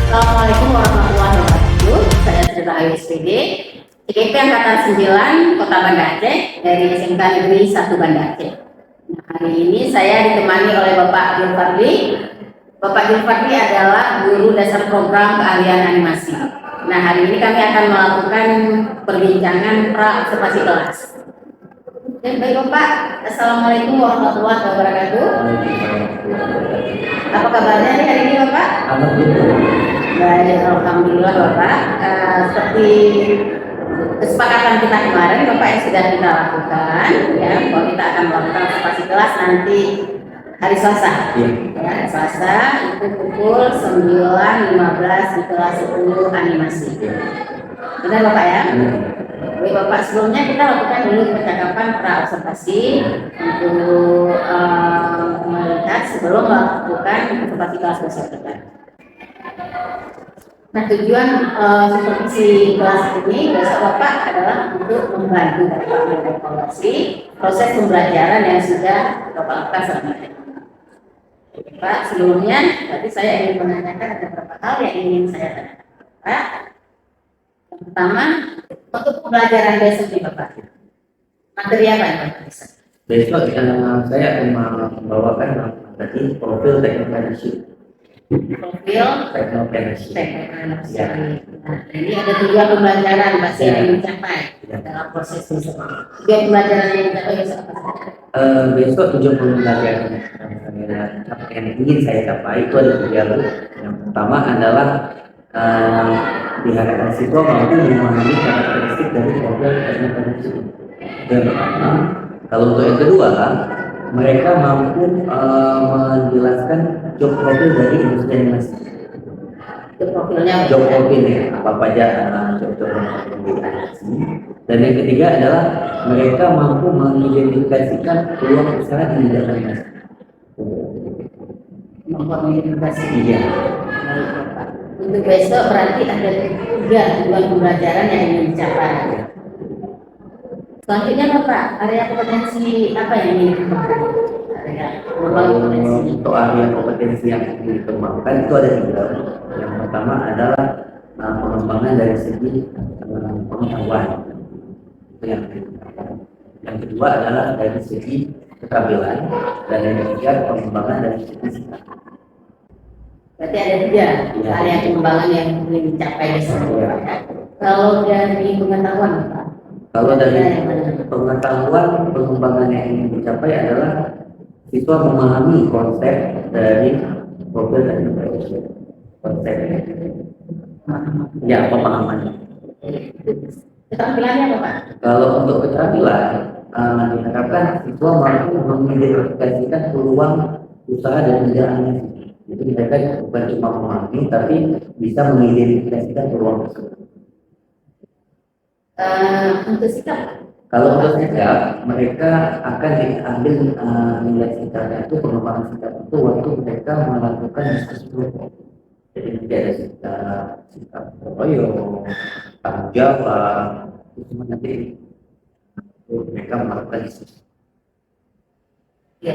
Assalamualaikum warahmatullahi wabarakatuh. Saya Sri Rahayu SPD, IKP Angkatan 9 Kota Banda Aceh dari SMK Negeri 1 Banda Aceh. Nah, hari ini saya ditemani oleh Bapak Zulfadli. Bapak Zulfadli adalah guru dasar program keahlian animasi. Nah, hari ini kami akan melakukan perbincangan pra-observasi kelas. Baik Bapak, Assalamualaikum warahmatullahi wabarakatuh. Apa kabarnya nih hari ini Bapak? Baik, alhamdulillah Bapak. Seperti kesepakatan kita kemarin Bapak yang sudah kita lakukan, ya, bahwa kita akan melakukan observasi kelas nanti hari Selasa. Ya, Selasa itu pukul 9.15 di kelas 10 animasi. Benar Bapak ya? Oke Bapak, sebelumnya kita lakukan dulu percakapan pra-observasi untuk melihat sebelum melakukan observasi kelas besok kita. Nah, tujuan supervisi kelas ini besok Bapak adalah untuk membantu Bapak mengevaluasi proses pembelajaran yang sudah Bapak lakukan selama ini. Pak, sebelumnya tadi saya ingin menanyakan ada beberapa hal yang ingin saya tanyakan Pak. Yang pertama, untuk pembelajaran besok nih Bapak, materi apa yang Bapak bisa? Besok saya akan membawakan materi profil teknologi. Profil Teknologi. Ya. Nah, ini ada tujuan pembelajaran pasti yang dicapai dalam proses besok. Tujuan pembelajaran yang dicapai besok apa saja? Besok tujuan pembelajaran yang ingin saya capai itu ada tiga. Yang pertama adalah diharapkan siswa mampu memahami karakteristik dari profil teknologi. Dan kalau untuk yang kedua, mereka mampu menjelaskan job profil dari industri animasi. Job profilnya apa aja job animasi. Dan yang ketiga adalah mereka mampu mengidentifikasikan peluang usaha di bidang animasi. Mengidentifikasi. Iya. Untuk besok berarti ada tiga tujuan pembelajaran yang ingin dicapai. Selanjutnya Bapak, area kompetensi apa yang ingin dikembangkan? Untuk area kompetensi yang dikembangkan itu ada tiga. Yang pertama adalah pengembangan dari segi pengetahuan. Itu yang kedua adalah dari segi keterampilan, dan yang ketiga pengembangan dari segi sikap. Berarti ada tiga area pengembangan yang ingin dicapai besok. Kalau dari pengetahuan Bapak? Kalau dari pengetahuan, pengembangan yang ingin dicapai adalah siswa memahami konsep dari profil dan konsep ya pemahaman. Keterampilannya apa Pak? Kalau untuk keterampilan diharapkan siswa mampu mengidentifikasikan peluang usaha dan bidang animasi. Jadi mereka bukan cuma memahami, tapi bisa mengidentifikasikan peluang tersebut. Untuk sikap, kalau untuk sikap, mereka akan diambil nilai sikapnya itu pengembangan sikap itu waktu mereka melakukan diskusi kelompok. Jadi tidak ada sikap berkoyong, tanggung jawab, itu semua nanti mereka melakukan diskusi. Ya,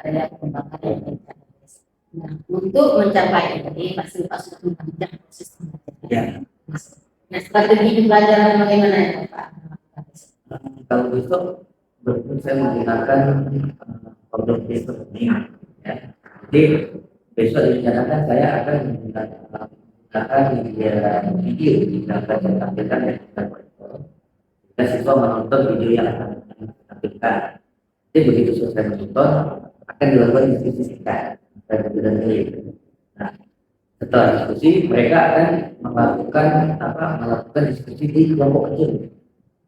ada pengembangan yang dicapai. Nah, untuk mencapai ini pasti Pak sudah memperhatikan proses pembelajaran. Ya. Nah, strategi pembelajaran bagaimana ya Pak? Kalau besok saya menggunakan problem based learning, ya. Jadi besok direncanakan saya akan menggunakan video yang akan saya tampilkan dan kita monitor. Jika siswa menonton video yang akan ditampilkan, jadi begitu selesai menonton akan dilakukan diskusi singkat dan nah, setelah diskusi mereka akan melakukan diskusi di kelompok kecil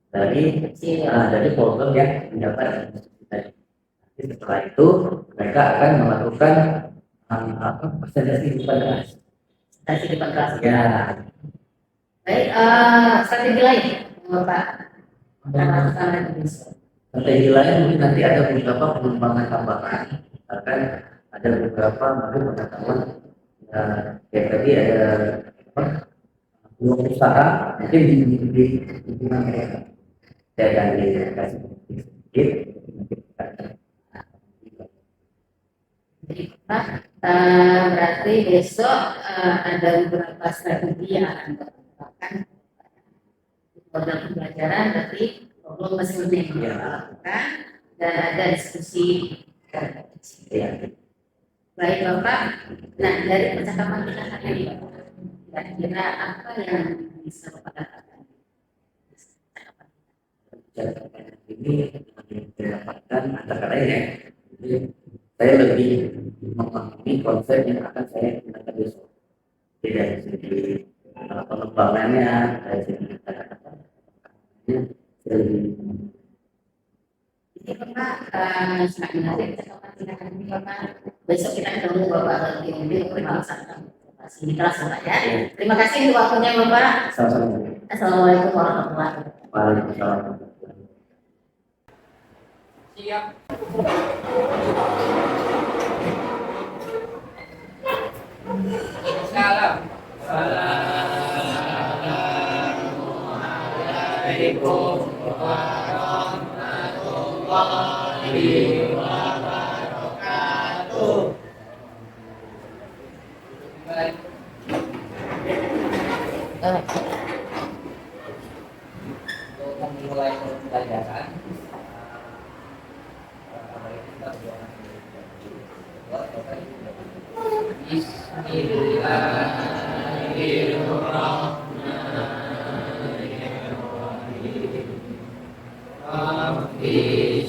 dari problem yang mendapat diskusi tadi. Setelah itu mereka akan melakukan presentasi di depan kelas. Presentasi di depan kelas. Ya. Baik, strategi lain Bapak. Strategi lain mungkin nanti ada beberapa pengembangan tambahan. Akan ada beberapa pengetahuan kayak tadi ada peluang usaha mungkin di lingkungan mereka. Saya akan dikasih sedikit. Jadi Pak, Berarti besok ada beberapa strategi yang akan kita lakukan di program pembelajaran. Berarti problem mesin yang kita lakukan dan ada diskusi. Ya. Baik Bapak, nah dari percakapan kita hari ini Bapak, kira-kira apa yang bisa Bapak katakan? Ini mendapatkan antara lain ya. Jadi, saya lebih memahami konsep yang akan saya gunakan besok. Jadi dari segi pengembangannya, dari segi kata-kata, saya lebih Jadi Bapak sangat menarik percakapan kita hari ini Bapak. Besok kita ketemu Bapak lagi di pembahasan di kelas Bapak ya. Terima kasih untuk waktunya Bapak. sama-sama. Assalamualaikum warahmatullahi wabarakatuh. Waalaikumsalam. Siap. Salam. Assalamualaikum warahmatullahi wabarakatuh. Baik. Untuk memulai pembelajaran, Bismillahirrahmanirrahim. Rabbi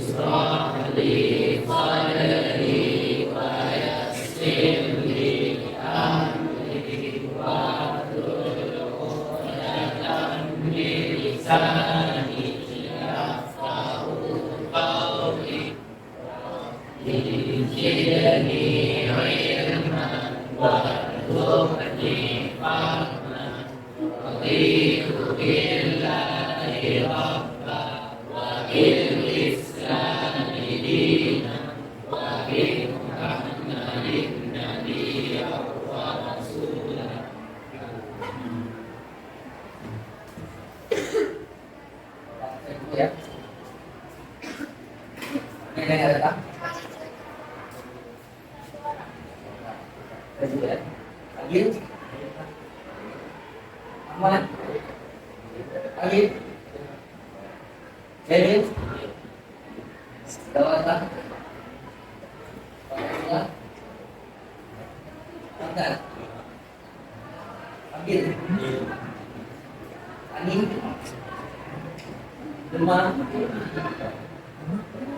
shrah li sadri wa yassir li amri wahlul 'uqdatam min lisani yafqahu qawli. Zidni ilman warzuqni fahman raditu billahi rabba wa bil islami dinan wa bi muhammadin nabiyya wa rasulah. Ya. Ini ada tak? Agil, Ahmad, Agil, Kevin, Dawata, Fatullah, Angkat, Agil, Ani, Demam,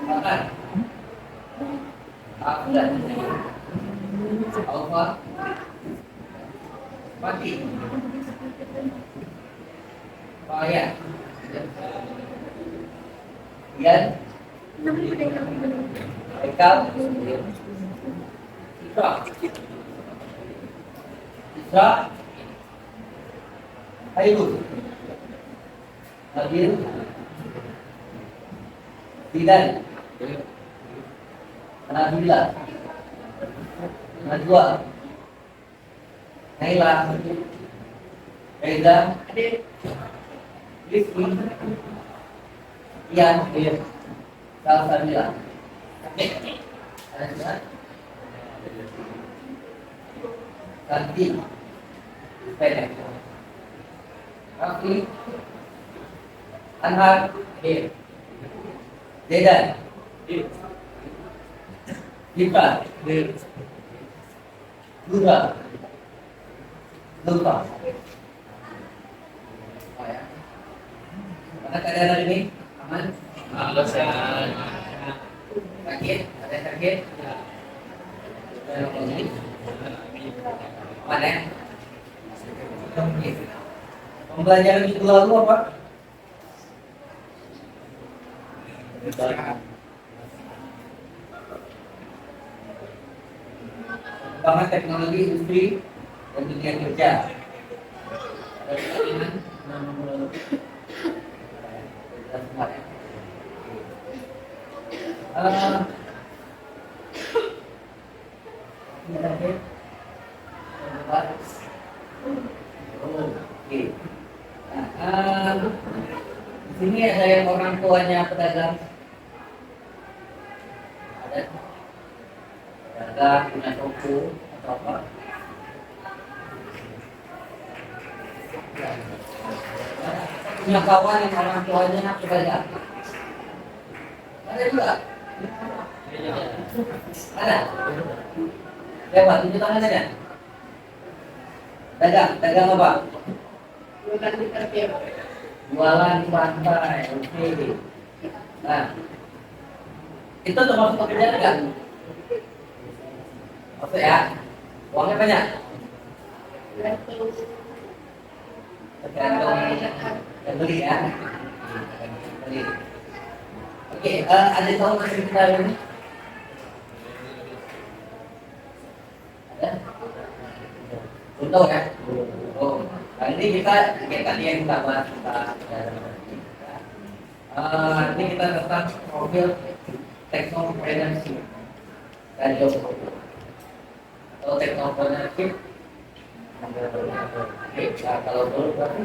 Makan, Akulat, Alfa, Pati, Paya, Ian, Ekal, Isra, Ayu, Nabil, Didan, Nabila, Najwa, Naila, Reza, Rifki, Ian, Salsabila, Santi, Pendek, Raffi, Anhar, Dedan, Dipa, Dura, Lupa. Mana keadaan hari ini? Aman? Alasan. Sakit? Ada yang sakit? Mana? Pembelajaran minggu lalu apa? Perkembangan teknologi industri dan dunia kerja. Ada pertanyaan? Oke. Di sini ada yang orang tuanya pedagang. Ada. ada punya toko atau apa? Punya kawan yang orang tuanya bekerja. Ada juga. Ada. Lewat tunjuk tangan aja. Dagang apa? Jualan di pantai. Oke. Nah, itu termasuk pekerjaan enggak? Oke ya. Uangnya banyak. Tergantung yang beli ya. Beli. Oke, ada yang tahu masih kita ini? Ada? Belum tahu ya? Oh, kali ini kita tadi yang kita bahas tentang ini kita tentang profil teknopreneurship dan job atau teknopreneurship. Oke, nah, kalau dulu berarti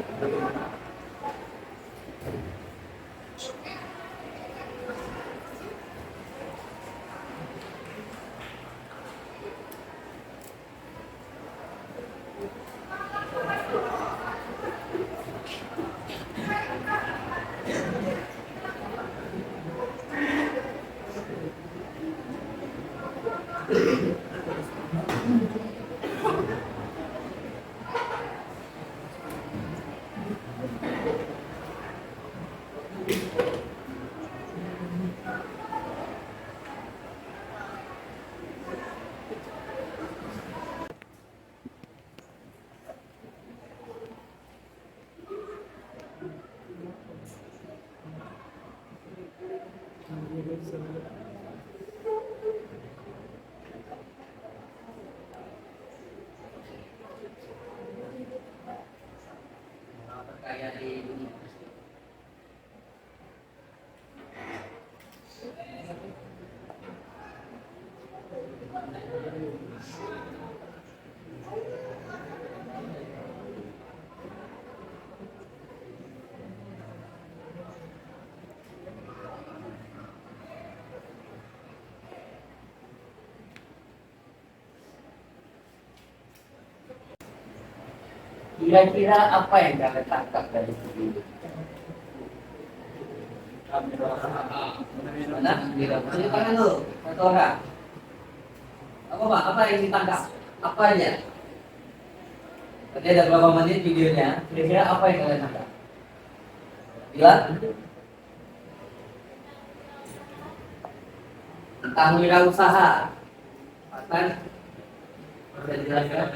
terkaya di dunia. Kira-kira apa yang kalian tangkap dari video? Mana? Tunjuk tangan dulu, satu orang. Apa Pak? Apa yang ditangkap? Apa aja? Tadi ada berapa menit videonya? Kira-kira apa yang kalian tangkap? Bilang? Tentang wirausaha. Kan? Bisa dijelaskan?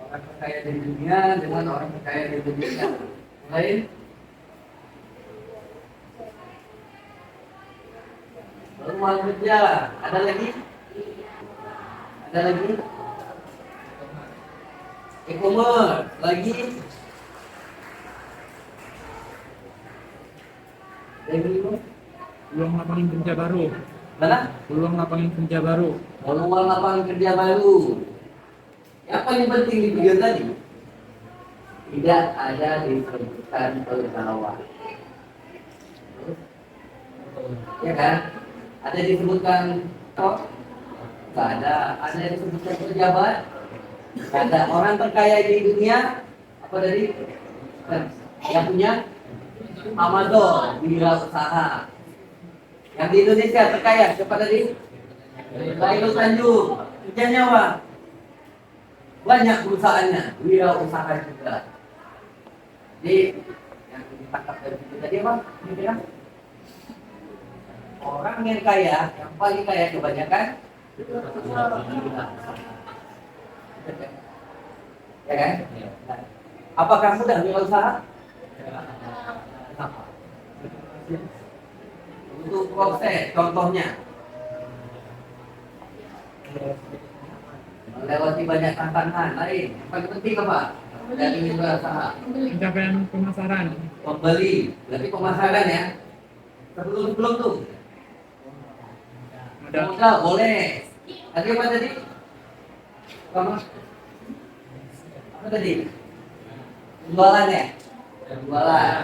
Orang terkaya di dunia dengan orang terkaya di dunia lain. Lalu kerja, ada lagi? Ada lagi? E-commerce, lagi? Lagi itu? Peluang lapangan kerja baru. Mana? Peluang lapangan kerja baru. Peluang lapangan kerja baru. Yang paling penting di video tadi tidak ada disebutkan pegawai, ya kan? Ada disebutkan kok? Nggak ada. Ada disebutkan pejabat? Nggak ada. Orang terkaya di dunia apa tadi? Yang punya Amazon, wirausaha. Yang di Indonesia terkaya siapa tadi? Baikul Tanjung. Kerjanya apa? Banyak perusahaannya, wirausaha juga. Jadi yang ditangkap dari situ tadi apa? Kira-kira orang yang kaya, yang paling kaya kebanyakan, ya kan? Apakah mudah wirausaha? Untuk proses, contohnya melewati banyak tantangan lain. Yang paling penting apa? Dari wirausaha. Pencapaian pemasaran. Pembeli, berarti pemasaran ya. Sebelum tuh. Modal boleh. Tadi apa tadi? Apa? Apa tadi? Jualan ya? Jualan.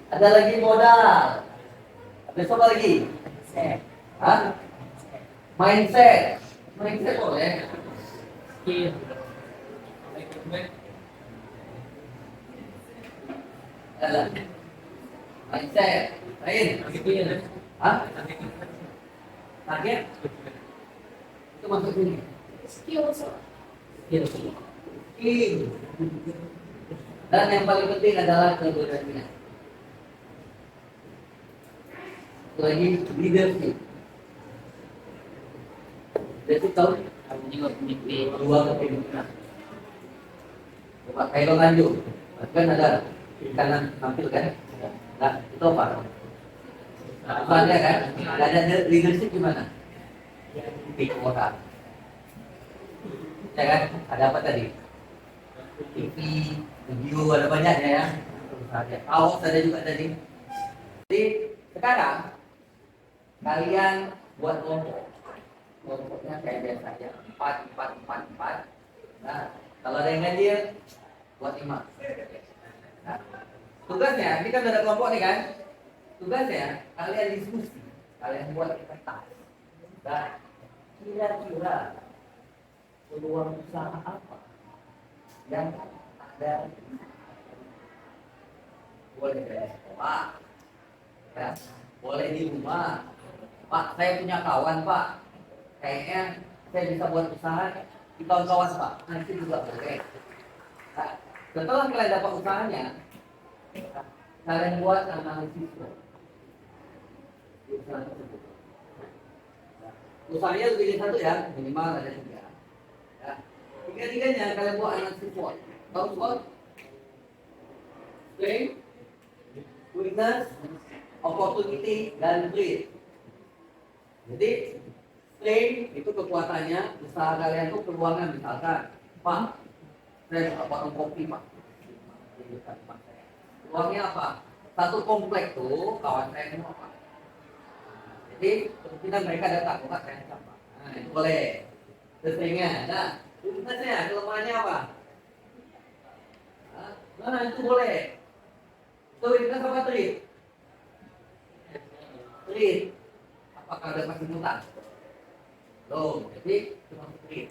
Ada lagi modal. Besok apa lagi? Hah? Mindset. Mindset boleh. Jalan. Mindset. Lain. Hah? Target? Itu masuk sini. Skill. Dan yang paling penting adalah keberanian. Itu lagi leadership. Leadership tahu? Dua kepemimpinan. Coba Kailo Nganjuk, kan ada kanan tampil kan? Nah, itu apa? Soalnya kan, ada leadership gimana? Di kota. Ya kan? Ada apa tadi? TV, video, ada banyak ya. Awas ada juga tadi. Jadi sekarang kalian buat kelompok. Kelompoknya kayak biasa aja. 4. Nah, kalau ada yang ganjil, buat 5. Nah, tugasnya, ini kan ada kelompok nih kan? Tugasnya, kalian diskusi. Kalian buat peta. Nah, kira-kira peluang usaha apa yang ada, boleh dari sekolah, ya, boleh di rumah. Pak, saya punya kawan Pak, kayaknya saya bisa buat usaha di kawan-kawan Pak. Nah, itu juga boleh. Nah, setelah kalian dapat usahanya, kalian buat analisis usaha tersebut. Usahanya lebih dari satu ya, minimal ada 3. Ya. 3-tiganya kalian buat analisis SWOT. Tahu SWOT? Strength, weakness, opportunity, dan threat. Jadi strength itu kekuatannya, usaha kalian itu peluangnya, misalkan, Pak, saya suka warung kopi Pak. Peluangnya apa? Satu komplek tuh kawan saya semua Pak. Jadi kemungkinan mereka datang, bukan saya siapa. Nah, itu boleh. Strengthnya, nah, weaknessnya, kelemahannya apa? Nah, itu boleh. Itu weakness apa threat? Threat. Apakah ada masih utang? Loh, jadi itu masuk threat.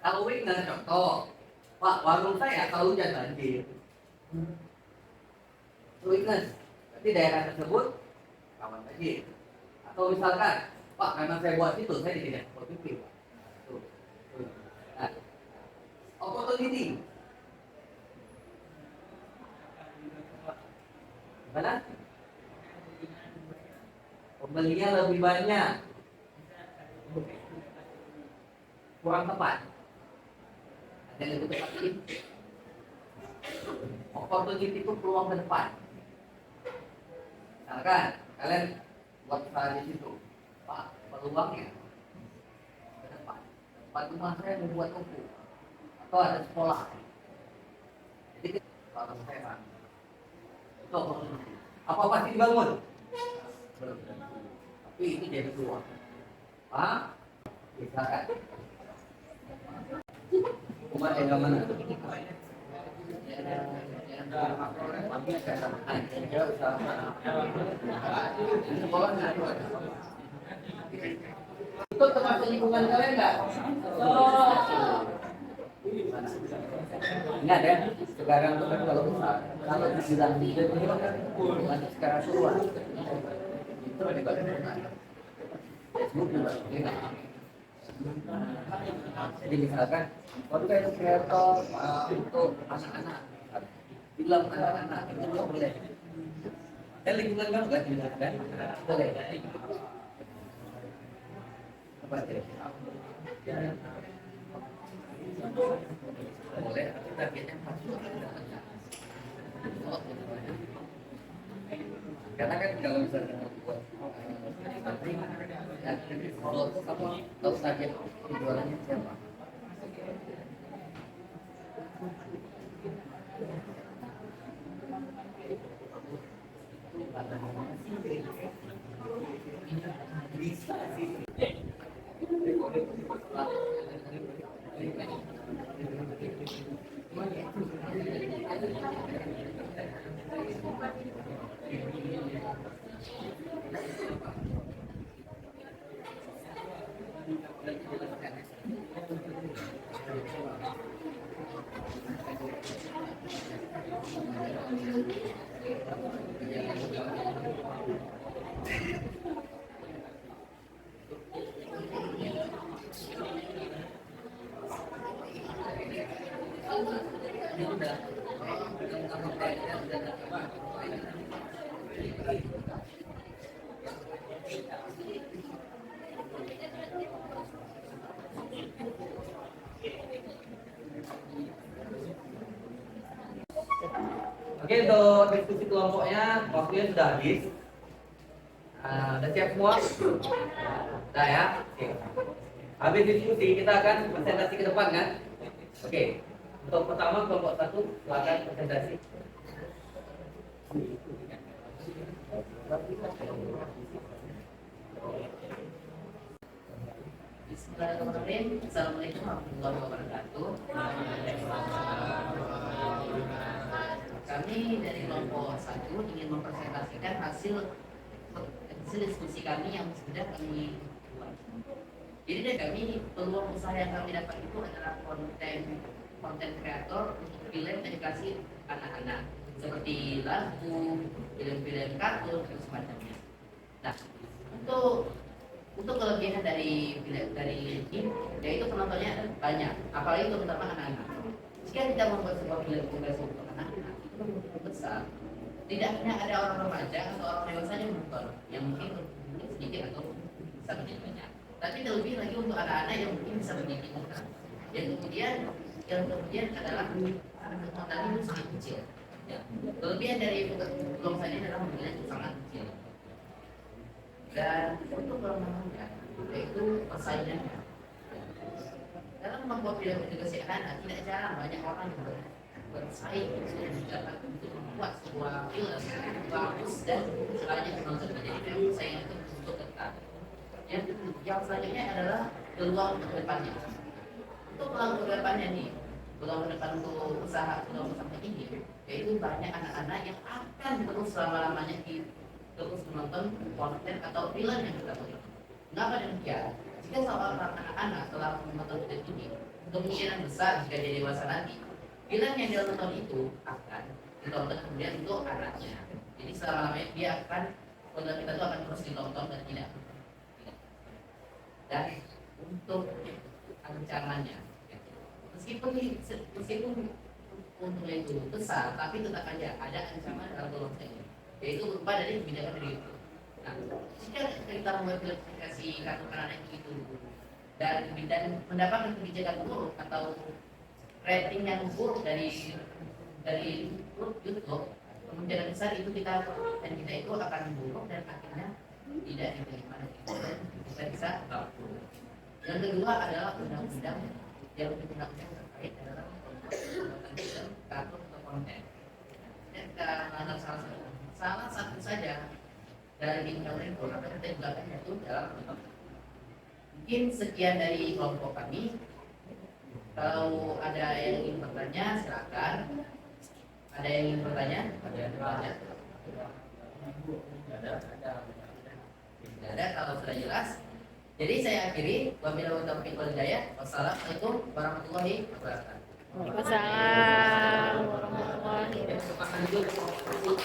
Kalau weakness, contoh, Pak, warung saya kalau hujan banjir. Itu weakness. Berarti daerah tersebut rawan banjir. Atau misalkan, Pak, karena saya buat itu, saya tidak positif. Nah, opportunity. Gimana? Pembelinya lebih banyak. Kurang tepat. Ada yang lebih tepat ini. Opportunity itu peluang ke depan. Misalkan kalian buat usaha di situ, Pak, peluangnya ke depan. Depan rumah saya mau buat toko atau ada sekolah. Jadi kalau saya Pak, itu opportunity. Apa pasti dibangun? Belum. Tapi itu jadi peluang. Pak, misalkan umat yang mana? Itu termasuk lingkungan kalian nggak? Ingat ya, sekarang itu kan kalau dibilang leader ini kan hubungan secara keluar. Itu ada bagaimana? Facebook juga enggak. Jadi misalkan, konten kreator untuk anak-anak, bilang anak-anak itu nggak boleh. Dan lingkungan kamu nggak bilang kan? Boleh. Apa itu? Boleh. Kita biasanya masuk. Karena kan kalau misalnya buat ya, kalau kamu tahu target penjualannya siapa? Bisa sih. Oke, untuk diskusi kelompoknya waktunya sudah habis. Udah siap semua? Udah ya? Oke. Habis diskusi kita akan presentasi ke depan kan? Oke. Untuk pertama kelompok 1 silakan presentasi. Bismillahirrahmanirrahim. Assalamualaikum warahmatullahi wabarakatuh. Kami dari kelompok 1 ingin mempresentasikan hasil diskusi kami yang sudah kami buat. Jadi dari kami peluang usaha yang kami dapat itu adalah konten kreator untuk film edukasi anak-anak seperti lagu, film-film kartun dan semacamnya. Nah, untuk kelebihan dari ini, yaitu penontonnya banyak, apalagi terutama anak-anak. Jika kita membuat sebuah film edukasi untuk anak-anak itu besar, tidak hanya ada orang remaja atau orang dewasa yang menonton, yang mungkin sedikit atau bisa menjadi banyak, tapi terlebih lagi untuk anak-anak yang mungkin bisa menjadi mudah. Yang kemudian adalah anak-anak itu sangat kecil. Ya. Kelebihan dari film ini adalah mobilnya itu sangat kecil. Dan untuk kelemahannya yaitu persaingannya. Dalam membuat film edukasi anak tidak jarang banyak orang yang bersaing untuk membuat sebuah film bagus dan banyak penonton. Jadi memang persaingan itu untuk ketat. Yang selanjutnya adalah peluang ke depannya. Untuk peluang ke depannya nih, peluang ke depan untuk usaha ini, yaitu banyak anak-anak yang akan terus selama-lamanya terus menonton konten atau film yang kita buat. Kenapa demikian? Jika seorang anak-anak telah menonton film ini, kemungkinan besar jika dia dewasa nanti, film yang dia tonton itu akan ditonton kemudian untuk anaknya. Jadi selama-lamanya dia akan, konten kita itu akan terus ditonton dan tidak. Dan untuk ancamannya, meskipun untungnya itu besar, tapi tetap aja ada ancaman dalam konten, yaitu berupa dari kebijakan dari itu. Nah, jika kita membuat aplikasi kartu anak itu dan mendapatkan kebijakan buruk atau rating yang buruk dari YouTube, kemungkinan besar itu kita itu akan buruk dan akhirnya tidak diterima dan kita bisa kabur. Yang kedua adalah undang-undang terkait adalah kartu atau konten. Dan kita salah satu saja dari undang-undang kita juga akan yaitu dalam mungkin sekian dari kelompok kami. Kalau ada yang ingin bertanya silakan. Ada yang ingin bertanya? Tidak ada. Kalau sudah jelas. Jadi saya akhiri. Wabillahi taufiq wal hidayah. Wassalamualaikum warahmatullahi wabarakatuh. Waalaikumsalam warahmatullahi wabarakatuh.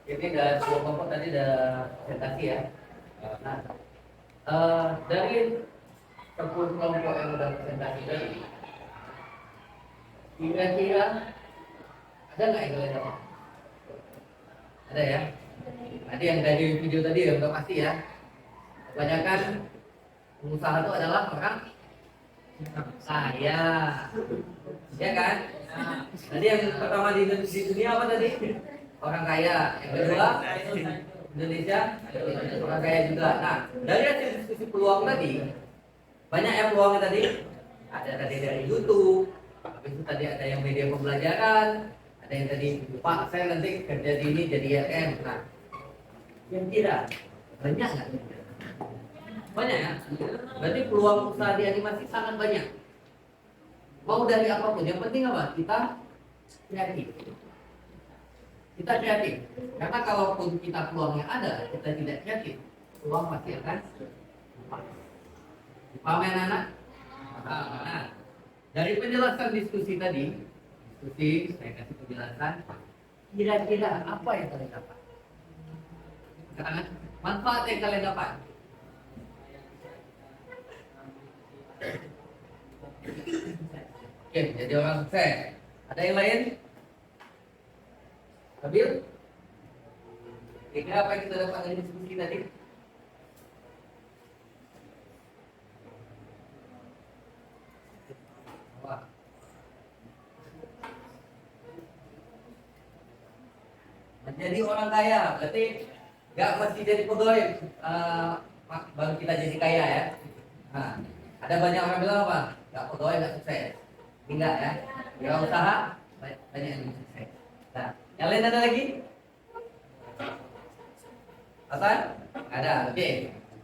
Ini udah dua kelompok tadi udah presentasi ya. Nah, dari 10 kelompok yang udah presentasi tadi, kira-kira ada nggak yang kalian dapat? Ada ya? Tadi yang dari video tadi ya udah pasti ya. Kebanyakan pengusaha itu adalah orang kaya, ya kan? Tadi yang pertama di dunia apa tadi? Orang kaya. Yang kedua Indonesia orang kaya juga. Nah, dari hasil diskusi peluang tadi, banyak ya peluangnya tadi. Ada tadi dari YouTube, habis itu tadi ada yang media pembelajaran, ada yang tadi Pak saya nanti kerja di ini jadi RM. Nah, yang kira banyak nggak? Banyak ya. Berarti peluang usaha di animasi sangat banyak. Mau dari apapun, yang penting apa? Kita kreatif. Kita kreatif. Karena kalaupun kita peluangnya ada, kita tidak kreatif, peluang pasti akan pamer anak. Nah, Dari penjelasan diskusi tadi, saya kasih penjelasan, kira-kira apa yang kalian dapat? Sekarang manfaat yang kalian dapat. Oke, jadi orang sukses. Ada yang lain? Nabil? Kira apa yang kita dapat dari diskusi tadi? Wah. Menjadi orang kaya, berarti nggak mesti jadi pegawai baru kita jadi kaya ya. Nah, ada banyak orang bilang apa? Nggak pegawai nggak sukses. Enggak ya. Wira usaha banyak yang sukses. Nah, yang lain ada lagi? Hasan? Ada. Oke.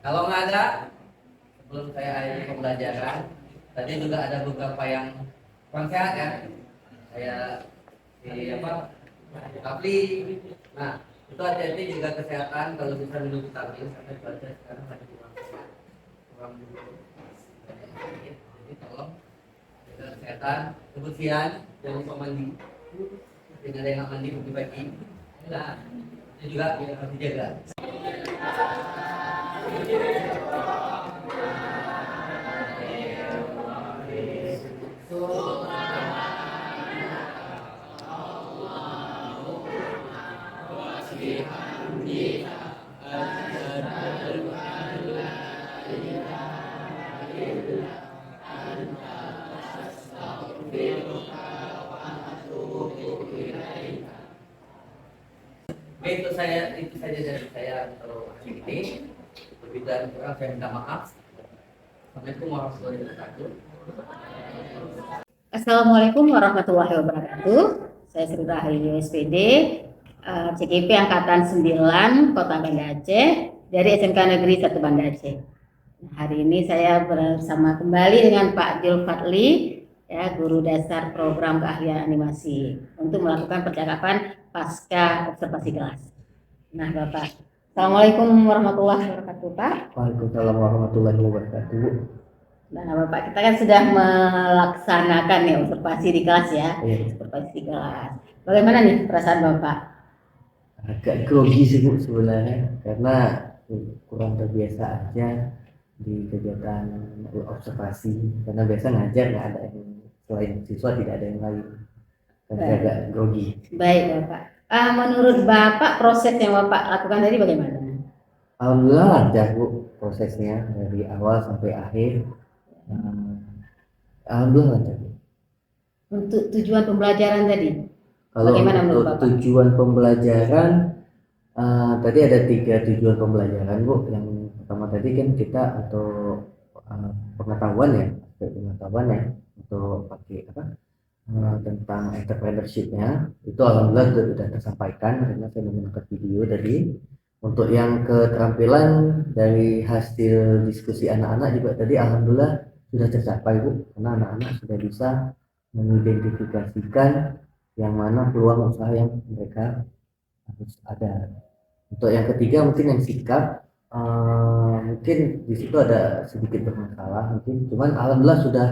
Kalau nggak ada, sebelum saya akhiri pembelajaran, tadi juga ada beberapa yang kurang sehat ya. Saya di apa? Tapi, nah itu hati-hati juga kesehatan kalau bisa minum vitamin karena cuaca sekarang lagi kurang sehat, kurang sakit. Jadi tolong jaga kesehatan, kebersihan, jangan lupa mandi. Tidak ada yang nggak mandi pagi-pagi. Nah, itu juga yang harus dijaga. Baik, itu saja dari saya untuk hari ini. Lebih dan kurang saya minta maaf. Assalamualaikum warahmatullahi wabarakatuh. Assalamualaikum warahmatullahi wabarakatuh. Saya Sri Rahayu SPD, CGP Angkatan 9 Kota Banda Aceh dari SMK Negeri 1 Banda Aceh. Nah, hari ini saya bersama kembali dengan Pak Jul Fadli, ya, guru dasar program keahlian animasi untuk melakukan percakapan pasca observasi kelas. Nah, Bapak, Assalamualaikum warahmatullahi wabarakatuh, Pak. Waalaikumsalam warahmatullahi wabarakatuh. Nah, Bapak, kita kan sudah melaksanakan nih observasi di kelas ya. Iya. Observasi di kelas. Bagaimana nih perasaan Bapak? Agak grogi sih Bu sebenarnya, karena kurang terbiasa aja di kegiatan observasi, karena biasa ngajar nggak ada yang selain siswa, tidak ada yang lain, dan saya agak grogi. Baik, Bapak. Menurut Bapak proses yang Bapak lakukan tadi bagaimana? Alhamdulillah lancar Bu prosesnya dari awal sampai akhir. Alhamdulillah lancar Bu. Untuk tujuan pembelajaran tadi, Kalau bagaimana menurut untuk Bapak? tujuan pembelajaran, tadi ada 3 tujuan pembelajaran Bu. Yang pertama tadi kan kita untuk pengetahuan ya, pengetahuan ya, untuk pakai apa tentang entrepreneurship-nya, itu alhamdulillah sudah tersampaikan karena saya menggunakan video tadi. Untuk yang keterampilan dari hasil diskusi anak-anak juga tadi alhamdulillah sudah tercapai Bu, karena anak-anak sudah bisa mengidentifikasikan yang mana peluang usaha yang mereka harus ada. Untuk yang ketiga mungkin yang sikap, mungkin di situ ada sedikit bermasalah mungkin, cuman alhamdulillah sudah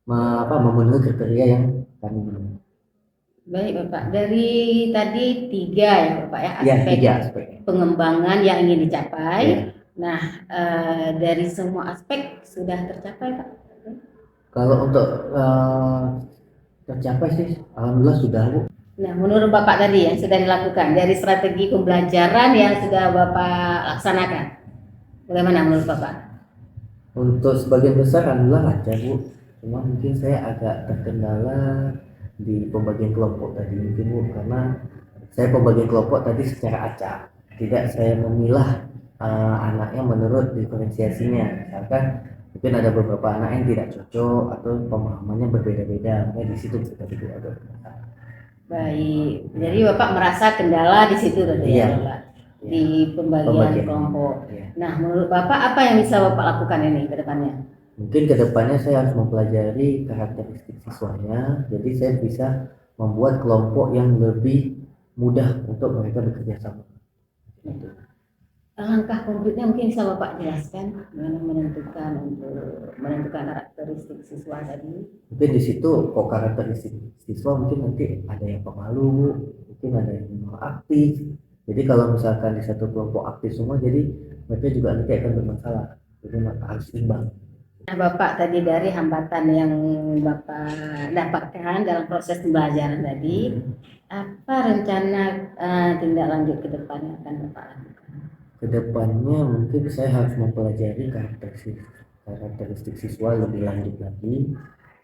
memenuhi kriteria yang kami minta. Baik, Bapak. Dari tadi 3 ya, Bapak ya, Ya, aspek 3 aspek. pengembangan yang ingin dicapai. Ya. Nah, dari semua aspek sudah tercapai, Pak? Kalau untuk tercapai sih alhamdulillah sudah Bu. Nah, menurut Bapak tadi yang sudah dilakukan dari strategi pembelajaran yang sudah Bapak laksanakan, bagaimana menurut Bapak? Untuk sebagian besar alhamdulillah lancar Bu, cuma mungkin saya agak terkendala di pembagian kelompok tadi mungkin Bu, karena saya pembagian kelompok tadi secara acak, tidak saya memilah anaknya menurut diferensiasinya. Misalkan mungkin ada beberapa anak yang tidak cocok atau pemahamannya berbeda-beda, makanya di situ kita tidak ada. Baik, jadi Bapak merasa kendala di situ tadi Iya. ya, Bapak, di pembagian kelompok. Iya. Nah, menurut Bapak apa yang bisa Bapak lakukan ini ke depannya? Mungkin kedepannya saya harus mempelajari karakteristik siswanya, jadi saya bisa membuat kelompok yang lebih mudah untuk mereka bekerja sama. Gitu. Langkah konkretnya mungkin bisa Bapak jelaskan bagaimana menentukan karakteristik siswa tadi. Mungkin di situ kok karakteristik siswa mungkin nanti ada yang pemalu, mungkin ada yang memang aktif. Jadi kalau misalkan di satu kelompok aktif semua, jadi mereka juga nanti akan bermasalah. Jadi maka harus imbang. Nah, Bapak tadi dari hambatan yang Bapak dapatkan dalam proses pembelajaran tadi, apa rencana tindak lanjut ke depannya akan Bapak lakukan? Kedepannya mungkin saya harus mempelajari karakteristik siswa lebih lanjut lagi,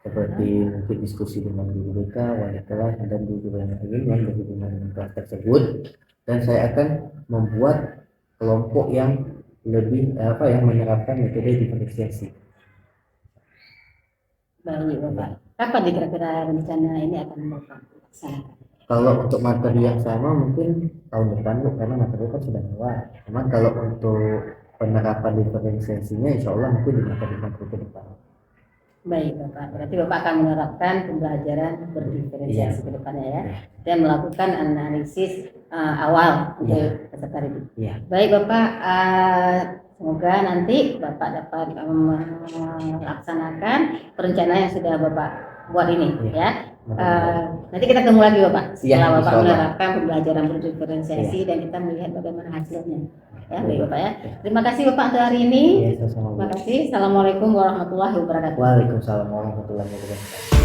seperti mungkin diskusi dengan guru BK, wali kelas, dan guru yang lain yang berhubungan dengan kelas tersebut. Dan saya akan membuat kelompok yang lebih yang menerapkan metode diferensiasi. Baik Bapak, kapan kira-kira rencana ini akan Bapak laksanakan? Kalau untuk materi yang sama mungkin tahun depan Bu, karena materi kan sudah lewat. Cuman kalau untuk penerapan diferensiasinya insya Allah mungkin di materi ke depan. Baik Bapak, berarti Bapak akan menerapkan pembelajaran berdiferensiasi Iya. ke depannya ya, Iya. dan melakukan analisis awal untuk peserta didik. Iya. Baik Bapak, semoga nanti Bapak dapat melaksanakan perencanaan yang sudah Bapak buat ini Iya. ya. Nanti kita ketemu lagi Bapak setelah Iya, Bapak insya Allah. menerapkan pembelajaran berdiferensiasi dan kita melihat bagaimana hasilnya. Ya, baik Bapak ya. Terima kasih Bapak untuk hari ini. Iya, sama-sama. Terima kasih. Assalamualaikum warahmatullahi wabarakatuh. Waalaikumsalam warahmatullahi wabarakatuh.